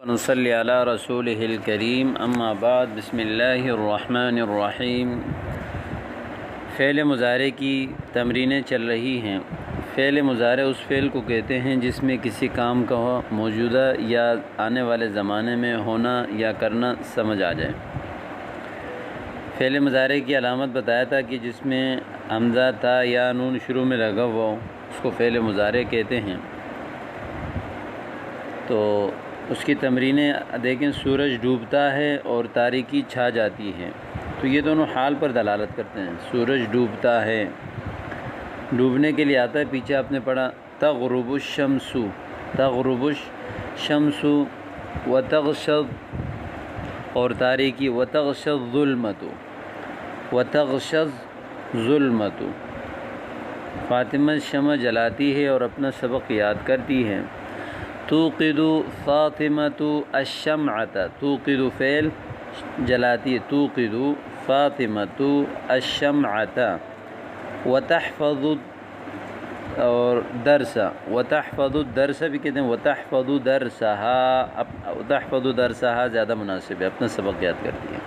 ونصلی علی رسولہ الکریم اما بعد بسم اللہ الرحمن الرحیم۔ فعل مضارع کی تمرینیں چل رہی ہیں۔ فعل مضارع اس فعل کو کہتے ہیں جس میں کسی کام کا موجودہ یا آنے والے زمانے میں ہونا یا کرنا سمجھ آ جائے۔ فعل مضارع کی علامت بتایا تھا کہ جس میں حمزہ تا یا نون شروع میں لگا ہوا ہو اس کو فعل مضارع کہتے ہیں۔ تو اس کی تمرینیں دیکھیں، سورج ڈوبتا ہے اور تاریکی چھا جاتی ہے، تو یہ دونوں حال پر دلالت کرتے ہیں۔ سورج ڈوبتا ہے، ڈوبنے کے لیے آتا ہے، پیچھے آپ نے پڑھا تغرب الشمس، تغرب الشمس وتغشى، اور تاریکی وتغشى الظلمۃ، وتغشى الظلمۃ۔ فاطمہ شمع جلاتی ہے اور اپنا سبق یاد کرتی ہے۔ توقد فاطمۃ الشمعۃ، توقد فعل جلاتی ہے، توقد فاطمۃ الشمعۃ۔ وتحفظ اور درس، وتحفظ الدرس بھی کہتے ہیں، وتحفظ درسها، وتحفظ درسها زیادہ مناسب ہے، اپنا سبق یاد کرتی ہے۔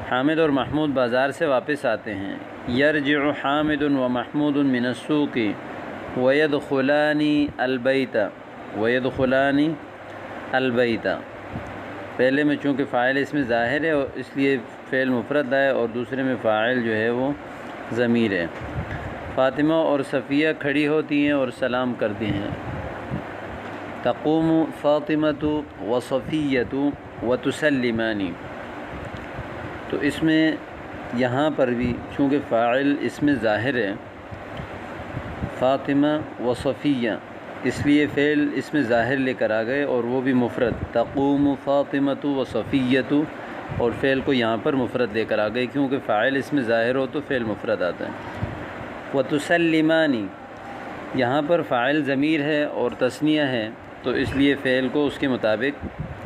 حامد اور محمود بازار سے واپس آتے ہیں۔ یرجع حامد و محمود من السوق ویدخلان البیت، ویدخلان البیت۔ پہلے میں چونکہ فاعل اس میں ظاہر ہے اور اس لیے فعل مفرد ہے، اور دوسرے میں فاعل جو ہے وہ ضمیر ہے۔ فاطمہ اور صفیہ کھڑی ہوتی ہیں اور سلام کرتی ہیں۔ تقوم فاطمۃ وصفیۃ وتسلمان۔ تو اس میں یہاں پر بھی چونکہ فاعل اس میں ظاہر ہے، فاطمہ و صفیہ، اس لیے فعل اس میں ظاہر لے کر آ گئے اور وہ بھی مفرد، تقوم فاطمۃ و صفیۃ، اور فعل کو یہاں پر مفرد لے کر آ گئے کیونکہ فاعل اس میں ظاہر ہو تو فعل مفرد آتا ہے۔ وتسلمان، یہاں پر فاعل ضمیر ہے اور تثنیہ ہے تو اس لیے فعل کو اس کے مطابق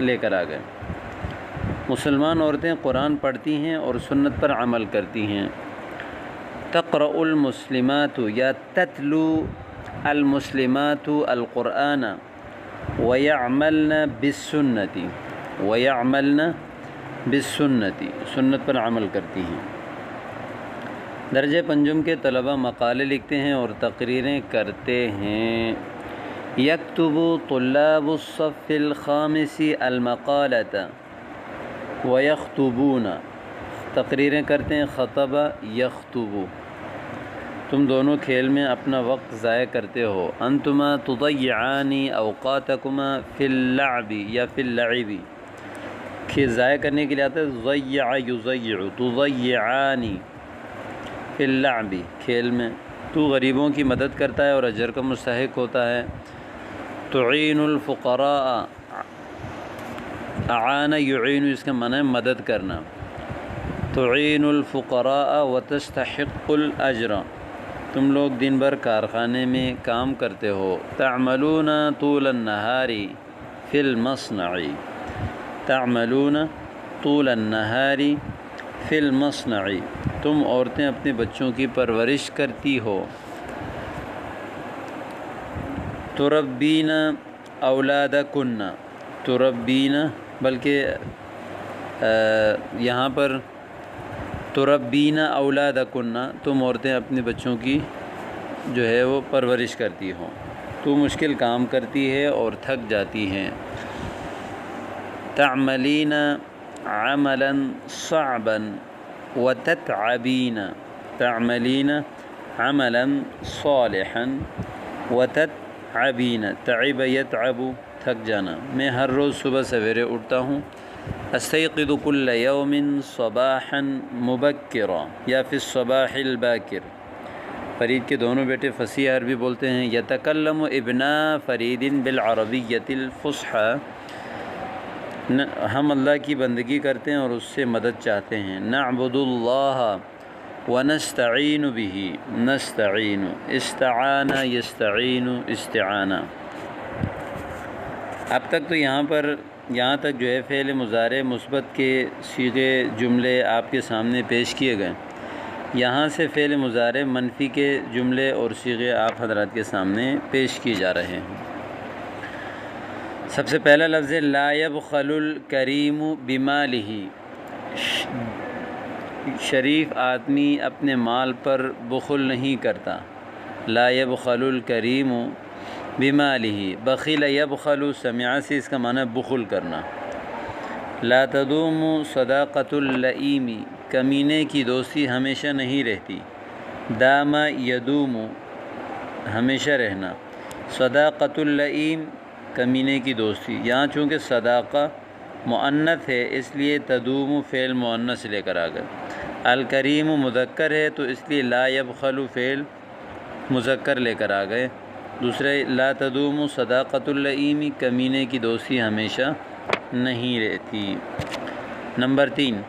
لے کر آ گئے۔ مسلمان عورتیں قرآن پڑھتی ہیں اور سنت پر عمل کرتی ہیں۔ تقرأ المسلمات یا تتلو المسلمات القرآن ویعملن بالسنت، ویعملن بالسنت، سنت پر عمل کرتی ہیں۔ درجہ پنجم کے طلبہ مقالے لکھتے ہیں اور تقریریں کرتے ہیں۔ یکتب طلاب الصف الخامس المقالة ویخطبون، تقریریں کرتے ہیں، خطب یخطب۔ تم دونوں کھیل میں اپنا وقت ضائع کرتے ہو۔ انتما تضیعان اوقاتکما فی اللعب یا فی اللعب، کھیل ضائع کرنے کے لیے آتا ہے ضیع یضیع، تضیعان فی اللعب، کھیل میں۔ تو غریبوں کی مدد کرتا ہے اور اجر کا مستحق ہوتا ہے۔ تعین الفقراء، اعان یعین، اس کا معنی ہے مدد کرنا۔ تعین الفقراء وتستحق الاجر، تم لوگ دن بھر کارخانے میں کام کرتے ہو۔ تعملون طول النہار فی المصنع، تعملون طول النہار فی المصنع، تم عورتیں اپنے بچوں کی پرورش کرتی ہو۔ تربین اولادکن، تربین، بلکہ یہاں پر تربین اولادکن، تم عورتیں اپنے بچوں کی جو ہے وہ پرورش کرتی ہو۔ تو مشکل کام کرتی ہے اور تھک جاتی ہیں۔ تعملین عملا صعبا وتتعبین، تعملین عملا صالحا وتتعبین، تعب یتعب، تھک جانا۔ میں ہر روز صبح سویرے اٹھتا ہوں۔ استيقظ كل يوم صباحا مبكرا یا فی الصباح الباکر۔ فرید کے دونوں بیٹے فصیح عربی بولتے ہیں۔ یتکلم ابنا فرید بالعربیۃ الفصحى، ہم اللہ کی بندگی کرتے ہیں اور اس سے مدد چاہتے ہیں۔ نعبد اللہ ونستعین به، نستعین، استعان یستعین، استعانہ۔ اب تک تو یہاں تک جو ہے فعل مضارع مثبت کے صیغے جملے آپ کے سامنے پیش کیے گئے۔ یہاں سے فعل مضارع منفی کے جملے اور صیغے آپ حضرات کے سامنے پیش کیے جا رہے ہیں۔ سب سے پہلا لفظ ہے لا یبخل الکریم بمالہ، شریف آدمی اپنے مال پر بخل نہیں کرتا۔ لا یبخل الکریم بمالہ، بخیل یبخل سمع سے اس کا معنی بخل کرنا۔ لا تدوم صداقۃ اللئیم، کمینے کی دوستی ہمیشہ نہیں رہتی۔ دام یدوم، ہمیشہ رہنا۔ صداقۃ اللئیم، کمینے کی دوستی۔ یہاں چونکہ صداقہ مؤنث ہے اس لیے تدوم فعل مؤنث لے کر آ گئے۔ الکریم مذکر ہے تو اس لیے لا یبخل فعل مذکر لے کر آ گئے۔ دوسرے لا تدوم صداقۃ اللئیم، کمینے کی دوستی ہمیشہ نہیں رہتی۔ نمبر 3،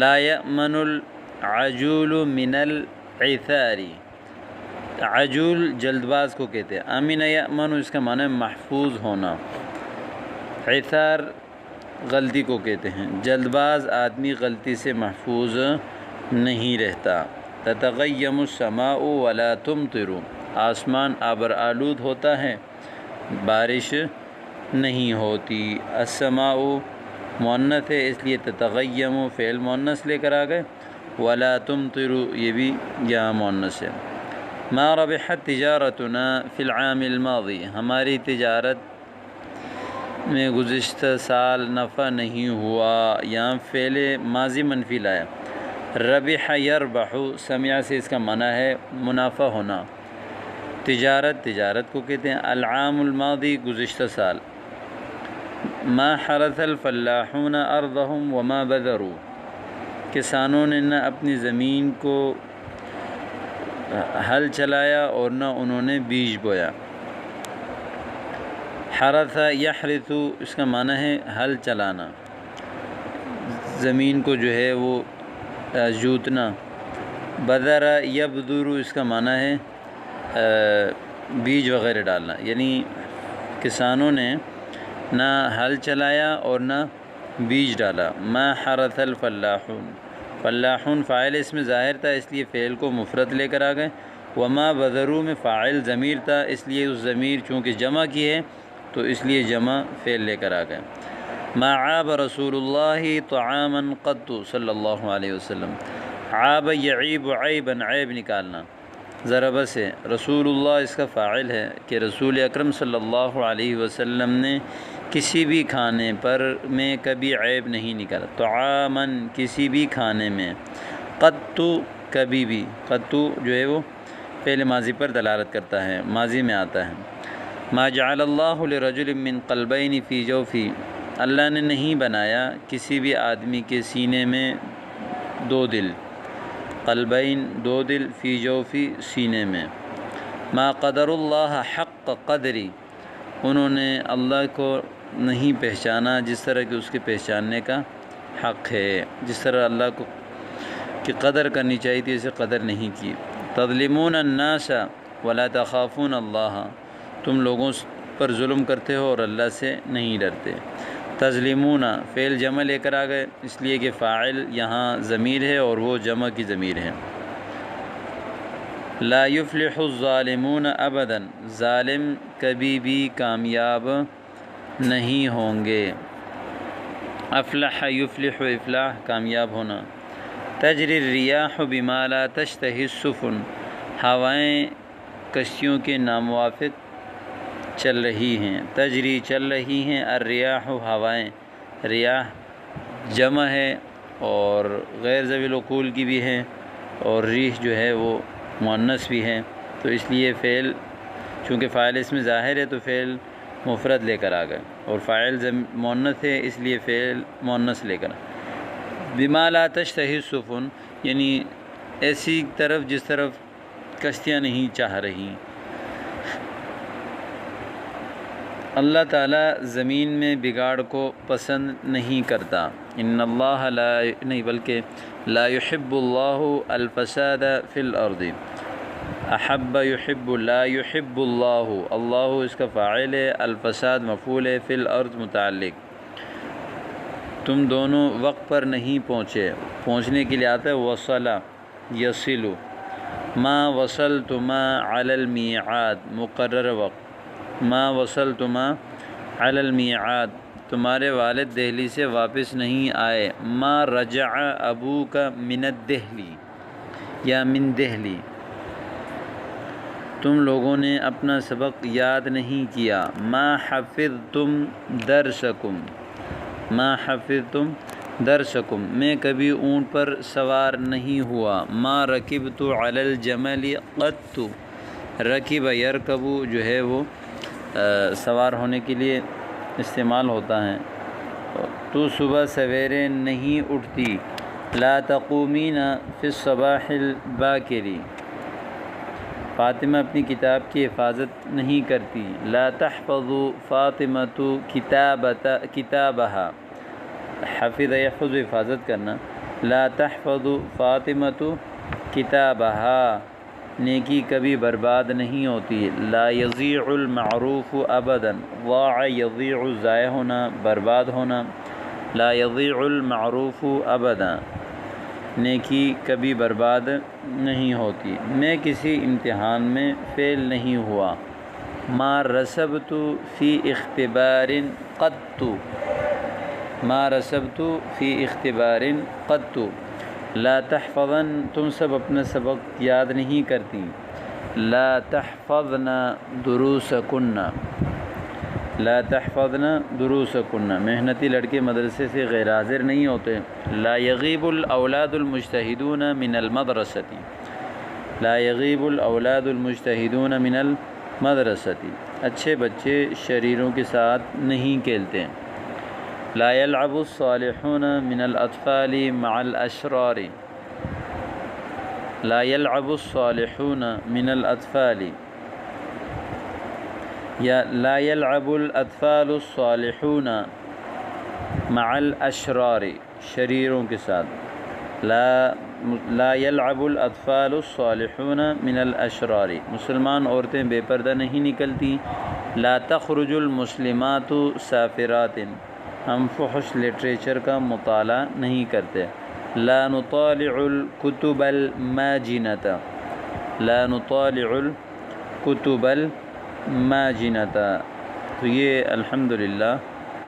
لا یأمن العجول من العثار، عجول جلد باز کو کہتے ہیں۔ امن یأمن اس کا معنی محفوظ ہونا۔ عثار غلطی کو کہتے ہیں، جلد باز آدمی غلطی سے محفوظ نہیں رہتا۔ تتغیم السماء ولا تمطر، آسمان آبر آلود ہوتا ہے بارش نہیں ہوتی۔ السماء مؤنث ہے اس لیے تتغیم فعل مؤنث لے کر آ گئے۔ ولا تمطر یہ بھی یہاں مؤنث ہے۔ ما ربحت تجارتنا فی العام الماضی، ہماری تجارت میں گزشتہ سال نفع نہیں ہوا۔ یہاں فعل ماضی منفی لایا۔ ربح یربح، سمع سے اس کا معنی ہے منافع ہونا۔ تجارت کو کہتے ہیں۔ العام الماضی گزشتہ سال۔ ما حرث الفلاحون ارضهم وما بذروا، کسانوں نے نہ اپنی زمین کو ہل چلایا اور نہ انہوں نے بیج بویا۔ حرث یحرث اس کا معنی ہے ہل چلانا، زمین کو جو ہے وہ جوتنا۔ بذر یبذر اس کا معنی ہے بیج وغیرہ ڈالنا، یعنی کسانوں نے نہ ہل چلایا اور نہ بیج ڈالا۔ ما حرث الفلاحون، فلاحون فاعل اس میں ظاہر تھا اس لیے فعل کو مفرد لے کر آ گئے۔ وما بذروا میں فاعل ضمیر تھا اس لیے اس ضمیر چونکہ جمع کی ہے تو اس لیے جمع فعل لے کر آ گئے۔ ما عاب رسول اللہ طعاما قط صلی اللہ علیہ وسلم، عاب یعیب عیبا، عیب نکالنا۔ ضرب سے رسول اللہ اس کا فاعل ہے کہ رسول اکرم صلی اللہ علیہ وسلم نے کسی بھی کھانے پر میں کبھی عیب نہیں نکالا۔ طعاما کسی بھی کھانے میں، قط کبھی بھی، قط جو ہے وہ فعل ماضی پر دلالت کرتا ہے، ماضی میں آتا ہے۔ ما جعل اللہ لرجل من قلبین فی جوفی، اللہ نے نہیں بنایا کسی بھی آدمی کے سینے میں دو دل۔ قلبین دو دل، فی جوفی سینے میں۔ ما قدر اللہ حق قدری، انہوں نے اللہ کو نہیں پہچانا جس طرح کہ اس کے پہچاننے کا حق ہے، جس طرح اللہ کو کی قدر کرنی چاہیے تھی اسے قدر نہیں کی۔ تظلمون الناس ولا تخافون اللہ، تم لوگوں پر ظلم کرتے ہو اور اللہ سے نہیں ڈرتے۔ تظلمون فعل جمع لے کر آ گئے اس لیے کہ فاعل یہاں ضمیر ہے اور وہ جمع کی ضمیر ہے۔ لا یفلح الظالمون ابدا، ظالم کبھی بھی کامیاب نہیں ہوں گے۔ افلح یفلح، افلاح کامیاب ہونا۔ تجری الریاح بما لا تشتہی السفن، ہوائیں کشتیوں کے ناموافق چل رہی ہیں۔ تجری چل رہی ہیں، الریاح ہوائیں، ریاح جمع ہے اور غیر ذوی العقول کی بھی ہے اور ریح جو ہے وہ مؤنث بھی ہے، تو اس لیے فعل چونکہ فاعل اس میں ظاہر ہے تو فعل مفرد لے کر آ گئے، اور فاعل مؤنث ہے اس لیے فعل مؤنث لے کر۔ بما لا تشتہی السفن یعنی ایسی طرف جس طرف کشتیاں نہیں چاہ رہی۔ اللہ تعالیٰ زمین میں بگاڑ کو پسند نہیں کرتا۔ ان اللہ نہیں بلکہ لا يحب اللہ الفساد فی الارض، احب یحب، لا يحب اللہ، اللہ اس کا فاعل ہے، الفساد مفعول ہے، فی الارض متعلق۔ تم دونوں وقت پر نہیں پہنچے، پہنچنے کے لیے آتا ہے وصل یصل۔ ما وصلتما علی المیعاد، مقرر وقت۔ ما وصلتما علی المیعاد، تمہارے والد دہلی سے واپس نہیں آئے. ما رجع ابوک من الدہلی یا من دہلی، تم لوگوں نے اپنا سبق یاد نہیں کیا. ما حفظتم درسکم، ما حفظتم درسکم، میں کبھی اونٹ پر سوار نہیں ہوا. ما رکبت علی الجمل قط، رکب یرکب جو ہے وہ سوار ہونے کے لیے استعمال ہوتا ہے. تو صبح سویرے نہیں اٹھتی. لا تقومین فی الصباح الباکر، فاطمہ اپنی کتاب کی حفاظت نہیں کرتی. لا تحفظ فاطمۃ کتابہا، حفظ یحفظ حفاظت کرنا. لا تحفظ فاطمۃ کتابہا، نیکی کبھی برباد نہیں ہوتی. لا یضیع المعروف ابدا، ضاع یضیع ضائع ہونا برباد ہونا. لا یضیع المعروف ابدا، نیکی کبھی برباد نہیں ہوتی. میں کسی امتحان میں فیل نہیں ہوا. ما رسبت فی اختبار قط، ما رسبت فی اختبار قط. لا تحفظن، تم سب اپنا سبق یاد نہیں کرتی. لا تحفظن دروسکن، لا تحفظن دروسکن، محنتی لڑکے مدرسے سے غیر حاضر نہیں ہوتے. لا یغیب الاولاد المجتہدون من المدرسۃ، لا یغیب الاولاد المجتہدون من المدرسۃ، اچھے بچے شریروں کے ساتھ نہیں کھیلتے. لا یلعب الصالحون من الاطفال مع الاشرار، لا یلعب الصالحون من الاطفال، یا لا یلعب الاطفال الصالحون مع الاشرار، شریروں کے ساتھ. لا یلعب الاطفال الصالحون من الاشرار، مسلمان عورتیں بے پردہ نہیں نکلتی. لا تخرج المسلمات سافرات، ہم فحش لٹریچر کا مطالعہ نہیں کرتے. لا نطالع الکتب الماجنۃ، لا نطالع الکتب الماجنۃ. تو یہ الحمدللہ